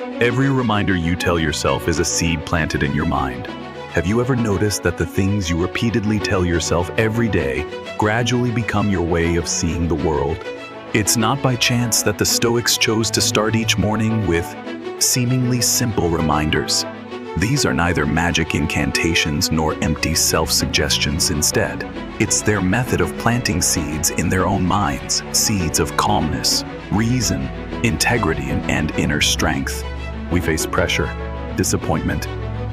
Every reminder you tell yourself is a seed planted in your mind. Have you ever noticed that the things you repeatedly tell yourself every day gradually become your way of seeing the world? It's not by chance that the Stoics chose to start each morning with seemingly simple reminders. These are neither magic incantations nor empty self-suggestions. Instead, it's their method of planting seeds in their own minds, seeds of calmness, reason, integrity, and inner strength. We face pressure, disappointment,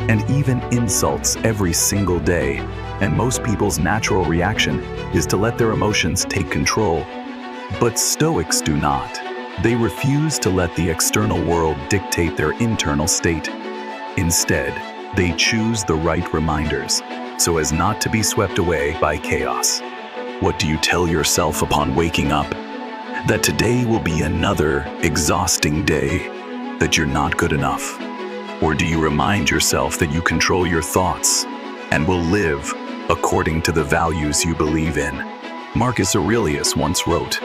and even insults every single day, and most people's natural reaction is to let their emotions take control. But Stoics do not. They refuse to let the external world dictate their internal state. Instead, they choose the right reminders so as not to be swept away by chaos. What do you tell yourself upon waking up? That today will be another exhausting day, that you're not good enough? Or do you remind yourself that you control your thoughts and will live according to the values you believe in? Marcus Aurelius once wrote,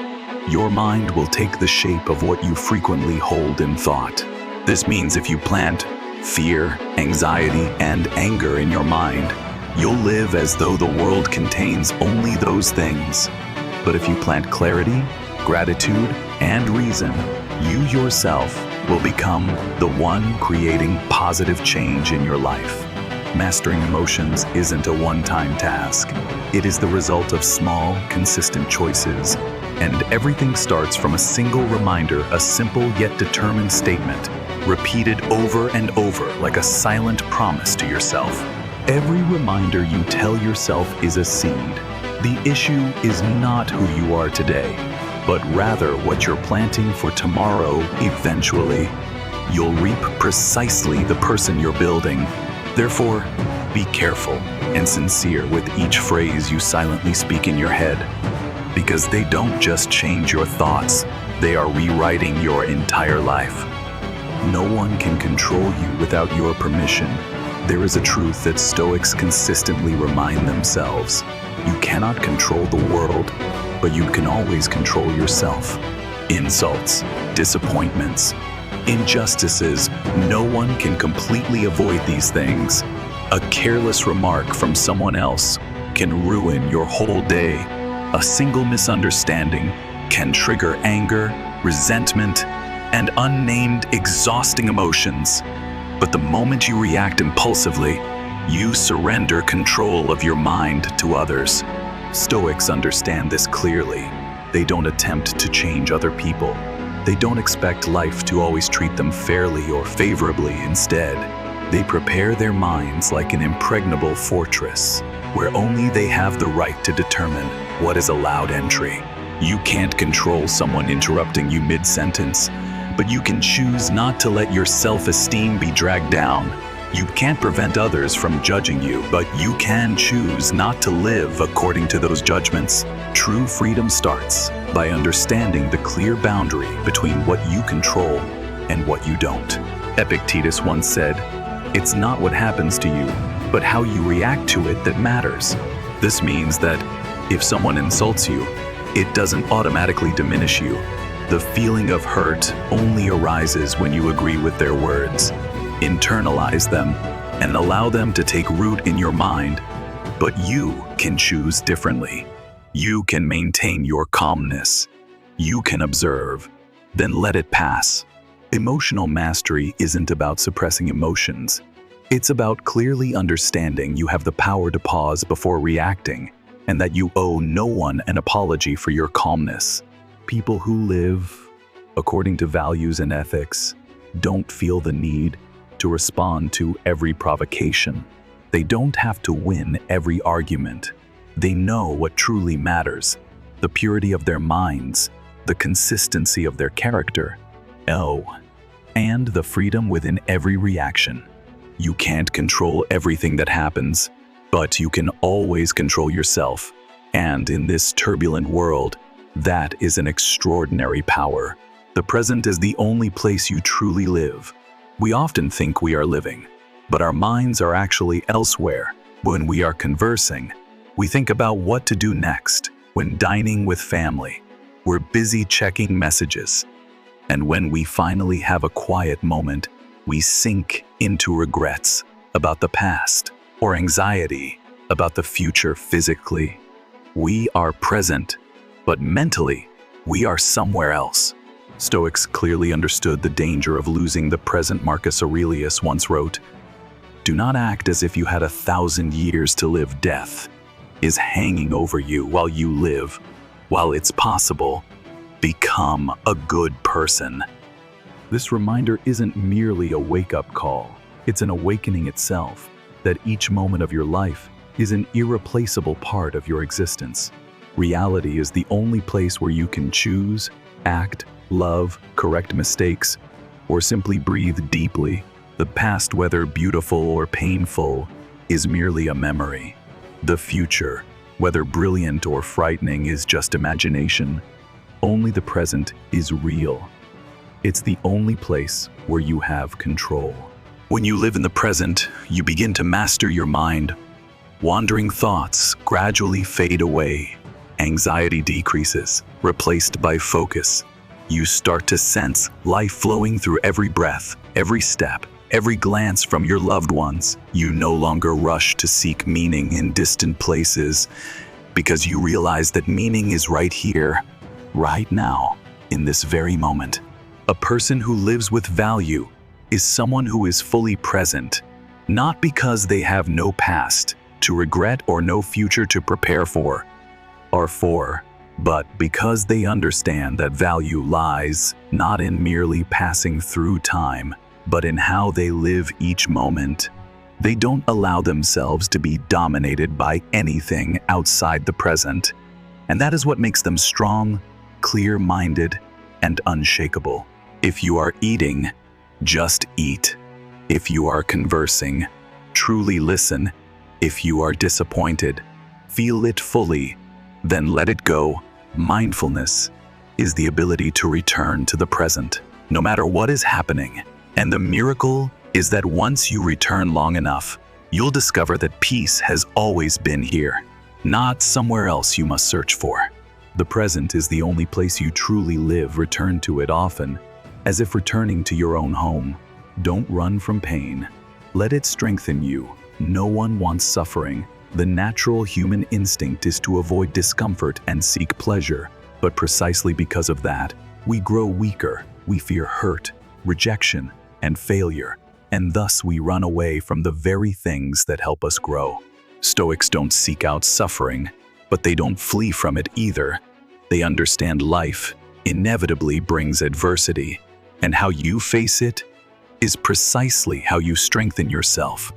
"Your mind will take the shape of what you frequently hold in thought." This means if you plant fear, anxiety, and anger in your mind, you'll live as though the world contains only those things. But if you plant clarity, gratitude, and reason, you yourself will become the one creating positive change in your life. Mastering emotions isn't a one-time task. It is the result of small, consistent choices. And everything starts from a single reminder, a simple yet determined statement, repeated over and over like a silent promise to yourself. Every reminder you tell yourself is a seed. The issue is not who you are today, but rather what you're planting for tomorrow. Eventually, you'll reap precisely the person you're building. Therefore, be careful and sincere with each phrase you silently speak in your head, because they don't just change your thoughts, they are rewriting your entire life. No one can control you without your permission. There is a truth that Stoics consistently remind themselves. You cannot control the world, but you can always control yourself. Insults, disappointments, injustices, no one can completely avoid these things. A careless remark from someone else can ruin your whole day. A single misunderstanding can trigger anger, resentment, and unnamed exhausting emotions. But the moment you react impulsively, you surrender control of your mind to others. Stoics understand this clearly. They don't attempt to change other people. They don't expect life to always treat them fairly or favorably. Instead, they prepare their minds like an impregnable fortress, where only they have the right to determine what is allowed entry. You can't control someone interrupting you mid-sentence, but you can choose not to let your self-esteem be dragged down. You can't prevent others from judging you, but you can choose not to live according to those judgments. True freedom starts by understanding the clear boundary between what you control and what you don't. Epictetus once said, "It's not what happens to you, but how you react to it that matters." This means that if someone insults you, it doesn't automatically diminish you. The feeling of hurt only arises when you agree with their words, internalize them, and allow them to take root in your mind. But you can choose differently. You can maintain your calmness. You can observe, then let it pass. Emotional mastery isn't about suppressing emotions. It's about clearly understanding you have the power to pause before reacting, and that you owe no one an apology for your calmness. People who live according to values and ethics don't feel the need to respond to every provocation. They don't have to win every argument. They know what truly matters, the purity of their minds, the consistency of their character, and the freedom within every reaction. You can't control everything that happens, but you can always control yourself. And in this turbulent world, that is an extraordinary power. The present is the only place you truly live. We often think we are living, but our minds are actually elsewhere. When we are conversing, we think about what to do next. When dining with family, we're busy checking messages. And when we finally have a quiet moment, We sink into regrets about the past or anxiety about the future physically. We are present, but mentally, we are somewhere else. Stoics clearly understood the danger of losing the present. Marcus Aurelius once wrote, "Do not act as if you had 1,000 years to live. Death is hanging over you while you live. While it's possible, become a good person." This reminder isn't merely a wake-up call. It's an awakening itself, that each moment of your life is an irreplaceable part of your existence. Reality is the only place where you can choose, act, love, correct mistakes, or simply breathe deeply. The past, whether beautiful or painful, is merely a memory. The future, whether brilliant or frightening, is just imagination. Only the present is real. It's the only place where you have control. When you live in the present, you begin to master your mind. Wandering thoughts gradually fade away. Anxiety decreases, replaced by focus. You start to sense life flowing through every breath, every step, every glance from your loved ones. You no longer rush to seek meaning in distant places because you realize that meaning is right here, right now, in this very moment. A person who lives with value is someone who is fully present, not because they have no past to regret or no future to prepare for, but because they understand that value lies not in merely passing through time, but in how they live each moment. They don't allow themselves to be dominated by anything outside the present, and that is what makes them strong, clear-minded, and unshakable. If you are eating, just eat. If you are conversing, truly listen. If you are disappointed, feel it fully, then let it go. Mindfulness is the ability to return to the present, no matter what is happening. And the miracle is that once you return long enough, you'll discover that peace has always been here, not somewhere else you must search for. The present is the only place you truly live. Return to it often, as if returning to your own home. Don't run from pain. Let it strengthen you. No one wants suffering. The natural human instinct is to avoid discomfort and seek pleasure. But precisely because of that, we grow weaker. We fear hurt, rejection, and failure, and thus we run away from the very things that help us grow. Stoics don't seek out suffering, but they don't flee from it either. They understand life inevitably brings adversity, and how you face it is precisely how you strengthen yourself.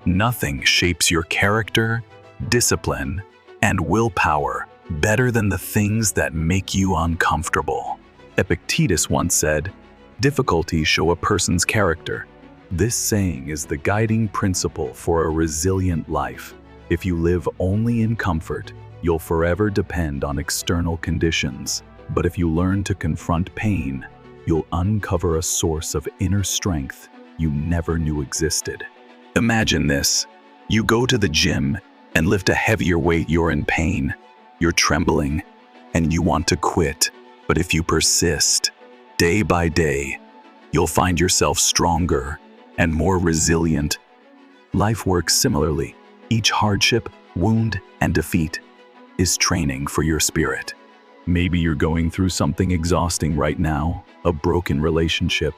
Nothing shapes your character, discipline, and willpower better than the things that make you uncomfortable. Epictetus once said, "Difficulties show a person's character." This saying is the guiding principle for a resilient life. If you live only in comfort, you'll forever depend on external conditions. But if you learn to confront pain, you'll uncover a source of inner strength you never knew existed. Imagine this. You go to the gym and lift a heavier weight. You're in pain, you're trembling, and you want to quit. But if you persist, day by day, you'll find yourself stronger and more resilient. Life works similarly. Each hardship, wound, and defeat is training for your spirit. Maybe you're going through something exhausting right now, a broken relationship,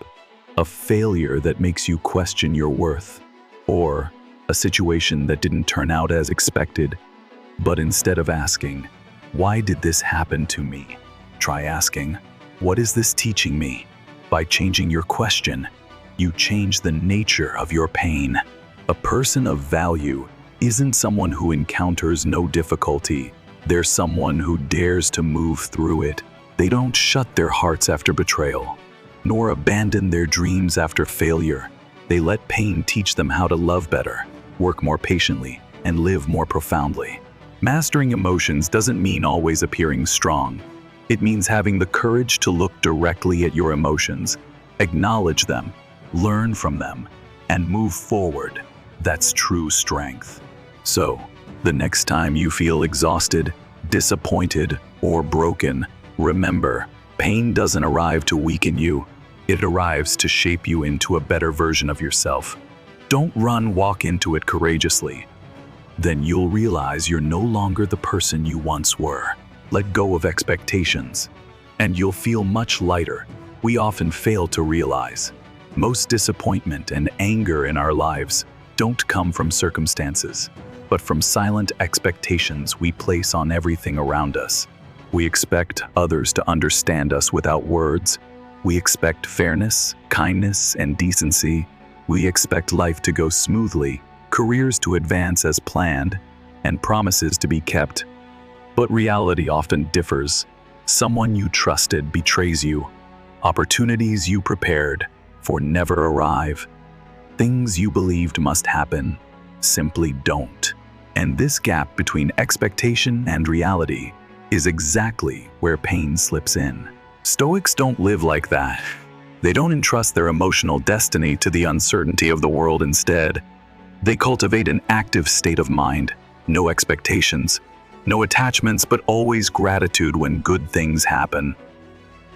a failure that makes you question your worth, or a situation that didn't turn out as expected. But instead of asking, "Why did this happen to me?" try asking, "What is this teaching me?" By changing your question, you change the nature of your pain. A person of value isn't someone who encounters no difficulty. They're someone who dares to move through it. They don't shut their hearts after betrayal, nor abandon their dreams after failure. They let pain teach them how to love better, work more patiently, and live more profoundly. Mastering emotions doesn't mean always appearing strong. It means having the courage to look directly at your emotions, acknowledge them, learn from them, and move forward. That's true strength. So, the next time you feel exhausted, disappointed, or broken, remember, pain doesn't arrive to weaken you. It arrives to shape you into a better version of yourself. Don't run, walk into it courageously. Then you'll realize you're no longer the person you once were. Let go of expectations, and you'll feel much lighter. We often fail to realize most disappointment and anger in our lives don't come from circumstances, but from silent expectations we place on everything around us. We expect others to understand us without words. We expect fairness, kindness, and decency. We expect life to go smoothly, careers to advance as planned, and promises to be kept. But reality often differs. Someone you trusted betrays you. Opportunities you prepared for never arrive. Things you believed must happen simply don't. And this gap between expectation and reality is exactly where pain slips in. Stoics don't live like that. They don't entrust their emotional destiny to the uncertainty of the world. Instead, they cultivate an active state of mind, no expectations, no attachments, but always gratitude when good things happen.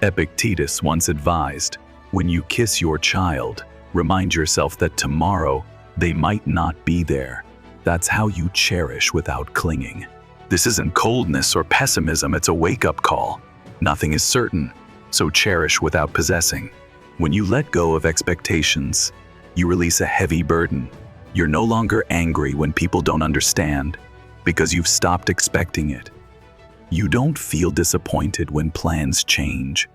Epictetus once advised, when you kiss your child, remind yourself that tomorrow they might not be there. That's how you cherish without clinging. This isn't coldness or pessimism, it's a wake-up call. Nothing is certain, so cherish without possessing. When you let go of expectations, you release a heavy burden. You're no longer angry when people don't understand, because you've stopped expecting it. You don't feel disappointed when plans change,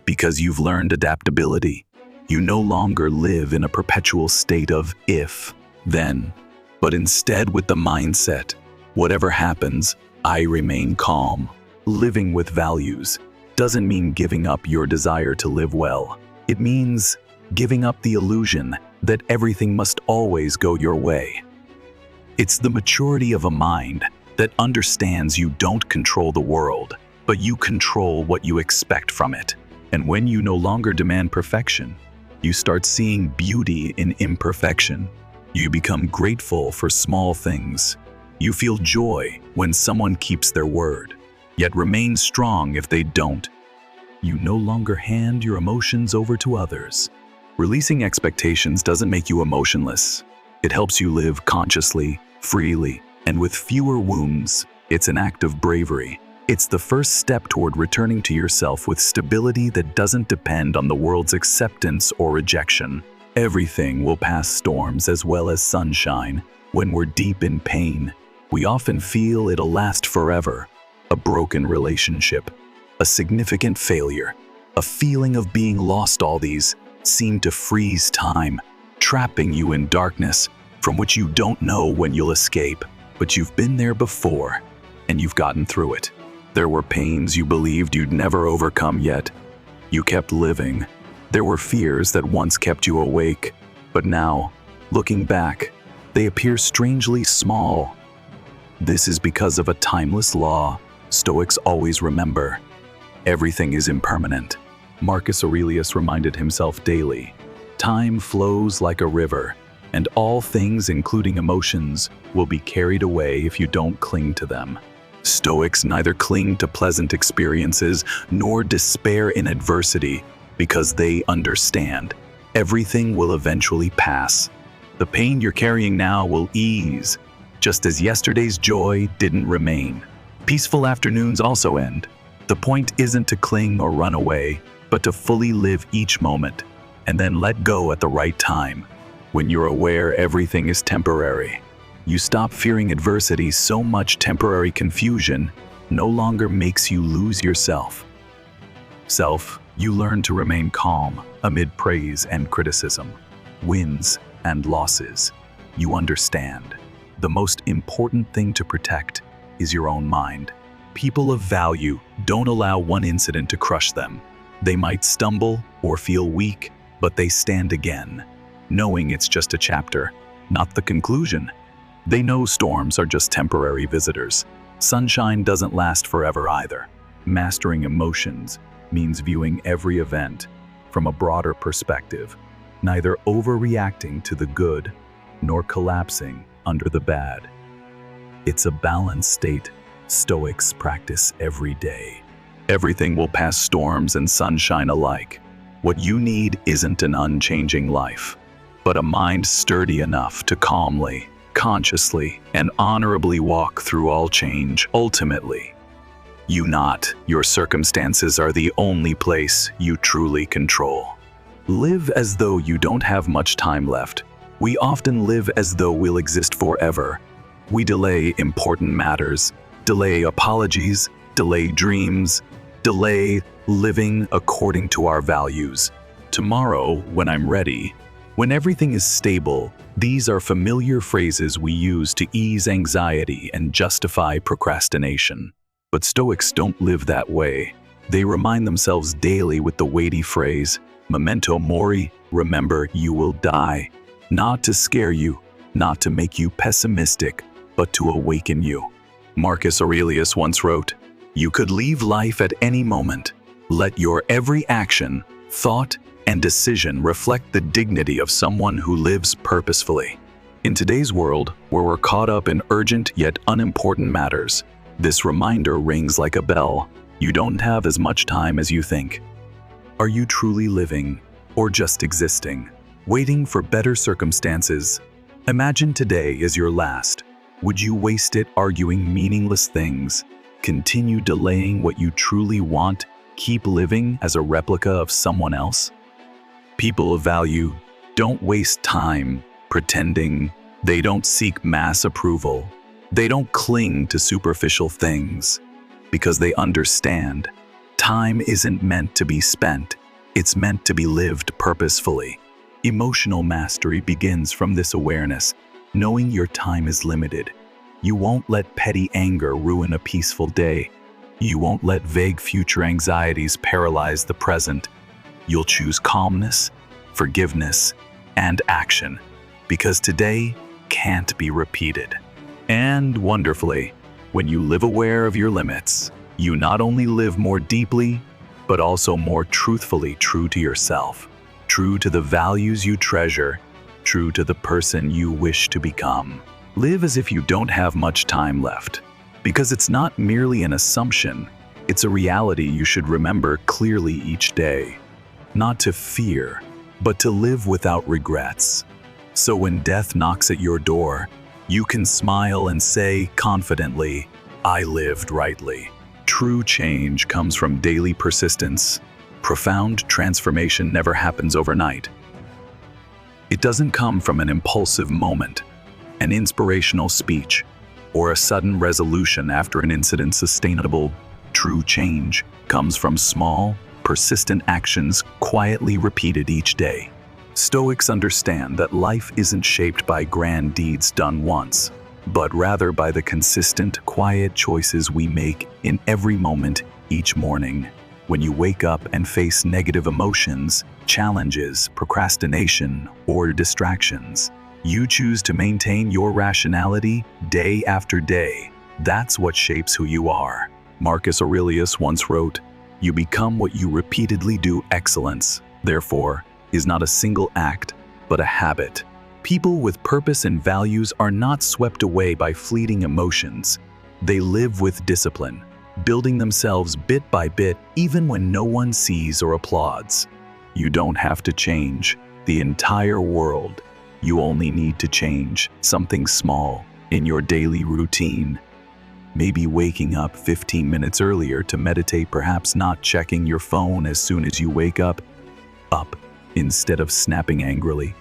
because you've learned adaptability. You no longer live in a perpetual state of if, then, but instead with the mindset, whatever happens, I remain calm. Living with values doesn't mean giving up your desire to live well. It means giving up the illusion that everything must always go your way. It's the maturity of a mind that understands you don't control the world, but you control what you expect from it. And when you no longer demand perfection, you start seeing beauty in imperfection. You become grateful for small things. You feel joy when someone keeps their word, yet remain strong if they don't. You no longer hand your emotions over to others. Releasing expectations doesn't make you emotionless. It helps you live consciously, freely, and with fewer wounds. It's an act of bravery. It's the first step toward returning to yourself with stability that doesn't depend on the world's acceptance or rejection. Everything will pass storms as well as sunshine. When we're deep in pain, we often feel it'll last forever. A broken relationship, a significant failure, a feeling of being lost. All these seem to freeze time, trapping you in darkness from which you don't know when you'll escape. But you've been there before, and you've gotten through it. There were pains you believed you'd never overcome, yet you kept living. There were fears that once kept you awake, but now, looking back, they appear strangely small. This is because of a timeless law Stoics always remember. Everything is impermanent. Marcus Aurelius reminded himself daily. Time flows like a river, and all things, including emotions, will be carried away if you don't cling to them. Stoics neither cling to pleasant experiences nor despair in adversity, because they understand everything will eventually pass. The pain you're carrying now will ease, just as yesterday's joy didn't remain. Peaceful afternoons also end. The point isn't to cling or run away, but to fully live each moment, and then let go at the right time. When you're aware everything is temporary, you stop fearing adversity. So much temporary confusion no longer makes you lose yourself. You learn to remain calm amid praise and criticism, wins and losses. You understand. The most important thing to protect is your own mind. People of value don't allow one incident to crush them. They might stumble or feel weak, but they stand again, knowing it's just a chapter, not the conclusion. They know storms are just temporary visitors. Sunshine doesn't last forever either. Mastering emotions means viewing every event from a broader perspective, neither overreacting to the good nor collapsing under the bad. It's a balanced state Stoics practice every day. Everything will pass, storms and sunshine alike. What you need isn't an unchanging life, but a mind sturdy enough to calmly, consciously, and honorably walk through all change. Ultimately, your circumstances are the only place you truly control. Live as though you don't have much time left. We often live as though we'll exist forever. We delay important matters, delay apologies, delay dreams, delay living according to our values. Tomorrow, when I'm ready, when everything is stable, these are familiar phrases we use to ease anxiety and justify procrastination. But Stoics don't live that way. They remind themselves daily with the weighty phrase, memento mori, remember you will die. Not to scare you, not to make you pessimistic, but to awaken you. Marcus Aurelius once wrote, "You could leave life at any moment. Let your every action, thought, and decision reflect the dignity of someone who lives purposefully." In today's world, where we're caught up in urgent yet unimportant matters, this reminder rings like a bell. You don't have as much time as you think. Are you truly living, or just existing, waiting for better circumstances? Imagine today as your last. Would you waste it arguing meaningless things, continue delaying what you truly want, keep living as a replica of someone else? People of value don't waste time pretending. They don't seek mass approval. They don't cling to superficial things because they understand time isn't meant to be spent. It's meant to be lived purposefully. Emotional mastery begins from this awareness, knowing your time is limited. You won't let petty anger ruin a peaceful day. You won't let vague future anxieties paralyze the present. You'll choose calmness, forgiveness, and action, because today can't be repeated. And wonderfully, when you live aware of your limits, you not only live more deeply, but also more truthfully true to yourself, true to the values you treasure, true to the person you wish to become. Live as if you don't have much time left, because it's not merely an assumption, it's a reality you should remember clearly each day. Not to fear, but to live without regrets. So when death knocks at your door, you can smile and say confidently, "I lived rightly." True change comes from daily persistence. Profound transformation never happens overnight. It doesn't come from an impulsive moment, an inspirational speech, or a sudden resolution after an incident. Sustainable, true change comes from small, persistent actions quietly repeated each day. Stoics understand that life isn't shaped by grand deeds done once, but rather by the consistent, quiet choices we make in every moment each morning. When you wake up and face negative emotions, challenges, procrastination, or distractions, you choose to maintain your rationality day after day. That's what shapes who you are. Marcus Aurelius once wrote, "You become what you repeatedly do." Excellence, therefore, is not a single act, but a habit. People with purpose and values are not swept away by fleeting emotions. They live with discipline, building themselves bit by bit even when no one sees or applauds. You don't have to change the entire world. You only need to change something small in your daily routine. Maybe waking up 15 minutes earlier to meditate, perhaps not checking your phone as soon as you wake up. Instead of snapping angrily,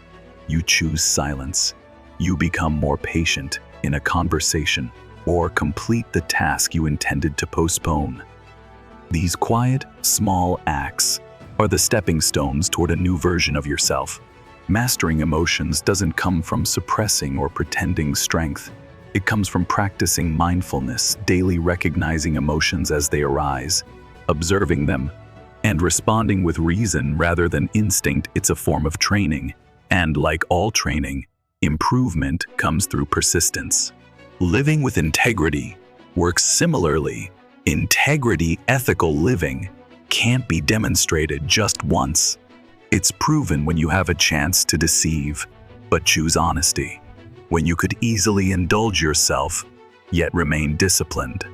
you choose silence. You become more patient in a conversation or complete the task you intended to postpone. These quiet, small acts are the stepping stones toward a new version of yourself. Mastering emotions doesn't come from suppressing or pretending strength. It comes from practicing mindfulness, daily recognizing emotions as they arise, observing them, and responding with reason rather than instinct. It's a form of training. And like all training, improvement comes through persistence. Living with integrity works similarly. Integrity, ethical living, can't be demonstrated just once. It's proven when you have a chance to deceive, but choose honesty. When you could easily indulge yourself, yet remain disciplined.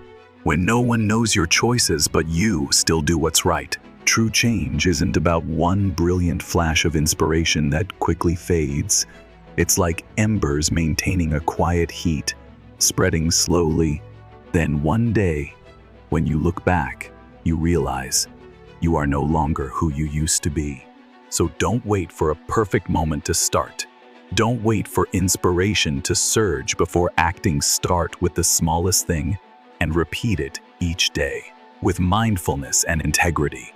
When no one knows your choices but you still do what's right. True change isn't about one brilliant flash of inspiration that quickly fades. It's like embers maintaining a quiet heat, spreading slowly. Then one day, when you look back, you realize you are no longer who you used to be. So don't wait for a perfect moment to start. Don't wait for inspiration to surge before acting. Start with the smallest thing and repeat it each day with mindfulness and integrity.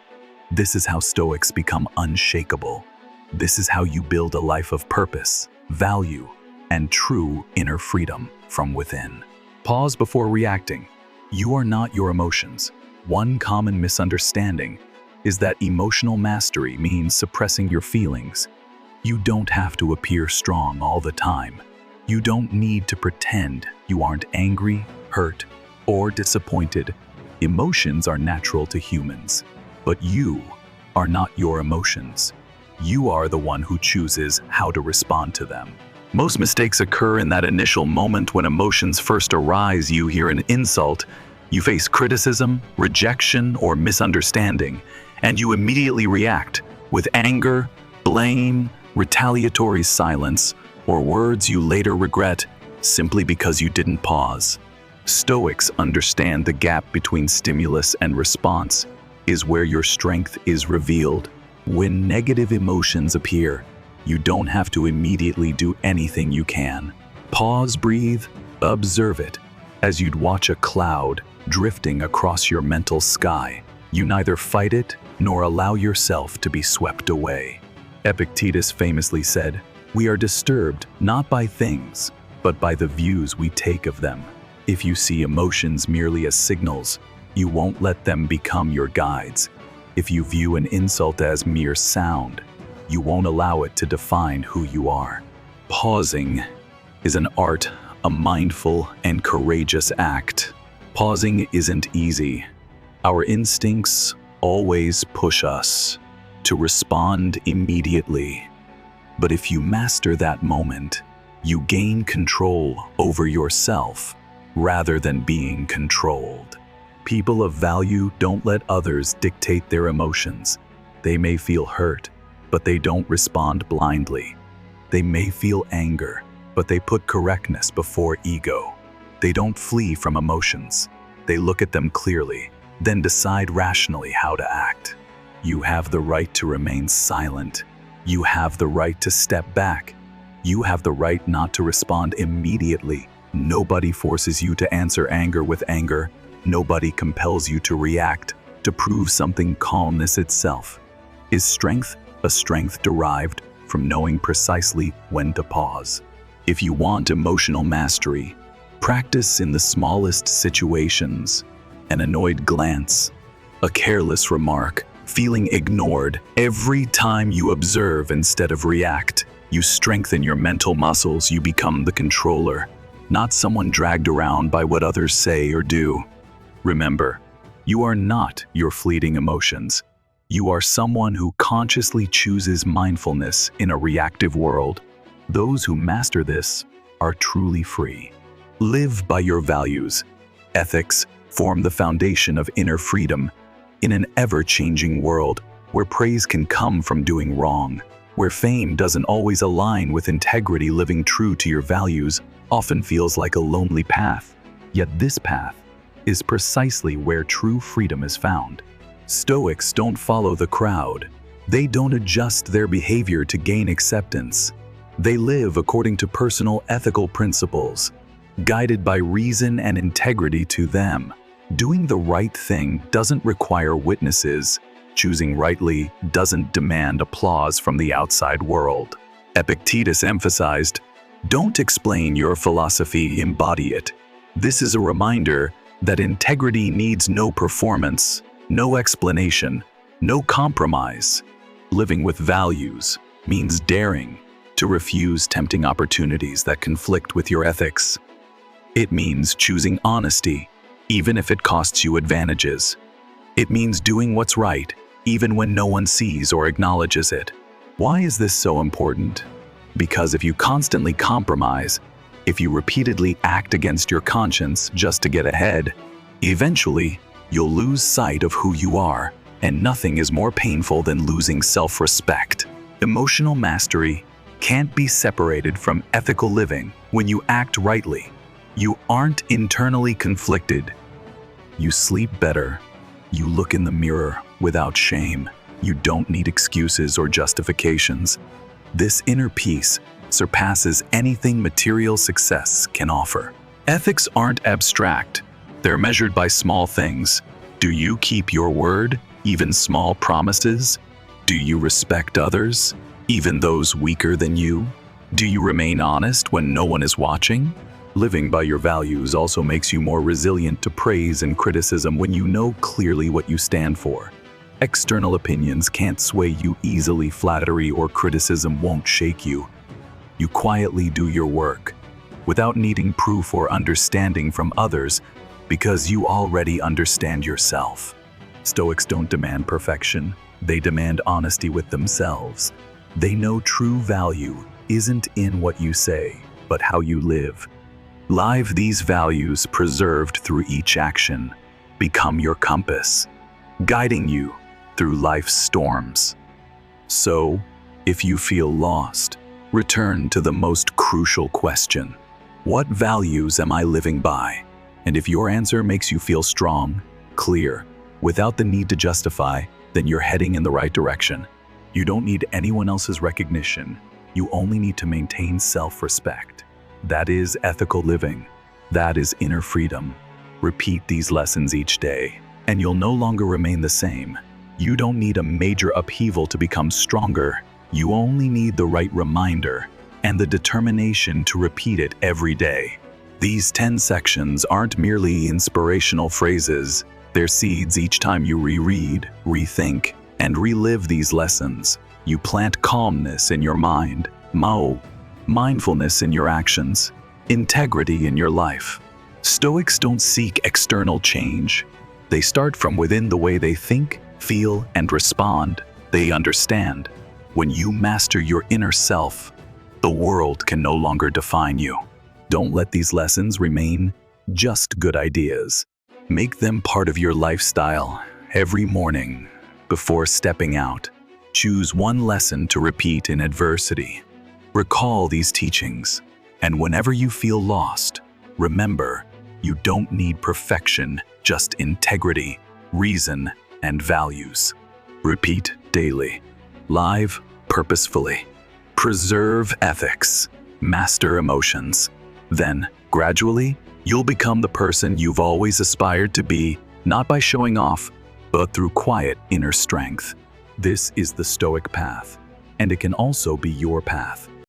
This is how Stoics become unshakable. This is how you build a life of purpose, value, and true inner freedom from within. Pause before reacting. You are not your emotions. One common misunderstanding is that emotional mastery means suppressing your feelings. You don't have to appear strong all the time. You don't need to pretend you aren't angry, hurt, or disappointed. Emotions are natural to humans, but you are not your emotions. You are the one who chooses how to respond to them. Most mistakes occur in that initial moment when emotions first arise. You hear an insult, you face criticism, rejection, or misunderstanding, and you immediately react with anger, blame, retaliatory silence, or words you later regret simply because you didn't pause. Stoics understand the gap between stimulus and response is where your strength is revealed. When negative emotions appear, you don't have to immediately do anything. You can pause, breathe, observe it, as you'd watch a cloud drifting across your mental sky. You neither fight it nor allow yourself to be swept away. Epictetus famously said, "We are disturbed not by things, but by the views we take of them." If you see emotions merely as signals, you won't let them become your guides. If you view an insult as mere sound, you won't allow it to define who you are. Pausing is an art, a mindful and courageous act. Pausing isn't easy. Our instincts always push us to respond immediately. But if you master that moment, you gain control over yourself rather than being controlled. People of value don't let others dictate their emotions. They may feel hurt, but they don't respond blindly. They may feel anger, but they put correctness before ego. They don't flee from emotions. They look at them clearly, then decide rationally how to act. You have the right to remain silent. You have the right to step back. You have the right not to respond immediately. Nobody forces you to answer anger with anger. Nobody compels you to react to prove something. Calmness itself is strength, a strength derived from knowing precisely when to pause. If you want emotional mastery, practice in the smallest situations. An annoyed glance, a careless remark, feeling ignored. Every time you observe instead of react, you strengthen your mental muscles. You become the controller, not someone dragged around by what others say or do. Remember, you are not your fleeting emotions. You are someone who consciously chooses mindfulness in a reactive world. Those who master this are truly free. Live by your values. Ethics form the foundation of inner freedom in an ever-changing world where praise can come from doing wrong, where fame doesn't always align with integrity. Living true to your values often feels like a lonely path, yet this path is precisely where true freedom is found. Stoics don't follow the crowd. They don't adjust their behavior to gain acceptance. They live according to personal ethical principles, guided by reason and integrity. To them, doing the right thing doesn't require witnesses. Choosing rightly doesn't demand applause from the outside world. Epictetus emphasized, "Don't explain your philosophy, embody it." This is a reminder that integrity needs no performance, no explanation, no compromise. Living with values means daring to refuse tempting opportunities that conflict with your ethics. It means choosing honesty, even if it costs you advantages. It means doing what's right, even when no one sees or acknowledges it. Why is this so important? Because if you constantly compromise, if you repeatedly act against your conscience just to get ahead, eventually you'll lose sight of who you are. And nothing is more painful than losing self-respect. Emotional mastery can't be separated from ethical living. When you act rightly, you aren't internally conflicted. You sleep better. You look in the mirror without shame. You don't need excuses or justifications. This inner peace surpasses anything material success can offer. Ethics aren't abstract. They're measured by small things. Do you keep your word, even small promises? Do you respect others, even those weaker than you? Do you remain honest when no one is watching? Living by your values also makes you more resilient to praise and criticism when you know clearly what you stand for. External opinions can't sway you easily. Flattery or criticism won't shake you. You quietly do your work, without needing proof or understanding from others, because you already understand yourself. Stoics don't demand perfection. They demand honesty with themselves. They know true value isn't in what you say, but how you live. Live these values preserved through each action. Become your compass, guiding you through life's storms. So, if you feel lost, return to the most crucial question. What values am I living by? And if your answer makes you feel strong, clear, without the need to justify, then you're heading in the right direction. You don't need anyone else's recognition. You only need to maintain self-respect. That is ethical living. That is inner freedom. Repeat these lessons each day, and you'll no longer remain the same. You don't need a major upheaval to become stronger. You only need the right reminder and the determination to repeat it every day. These 10 sections aren't merely inspirational phrases. They're seeds. Each time you reread, rethink, and relive these lessons, you plant calmness in your mind, mindfulness in your actions, integrity in your life. Stoics don't seek external change. They start from within. The way they think, feel, and respond. They understand. When you master your inner self, the world can no longer define you. Don't let these lessons remain just good ideas. Make them part of your lifestyle. Every morning, before stepping out, choose one lesson to repeat in adversity. Recall these teachings, and whenever you feel lost, remember, you don't need perfection, just integrity, reason, and values. Repeat daily. Live purposefully. Preserve ethics. Master emotions. Then, gradually, you'll become the person you've always aspired to be, not by showing off, but through quiet inner strength. This is the Stoic path, and it can also be your path.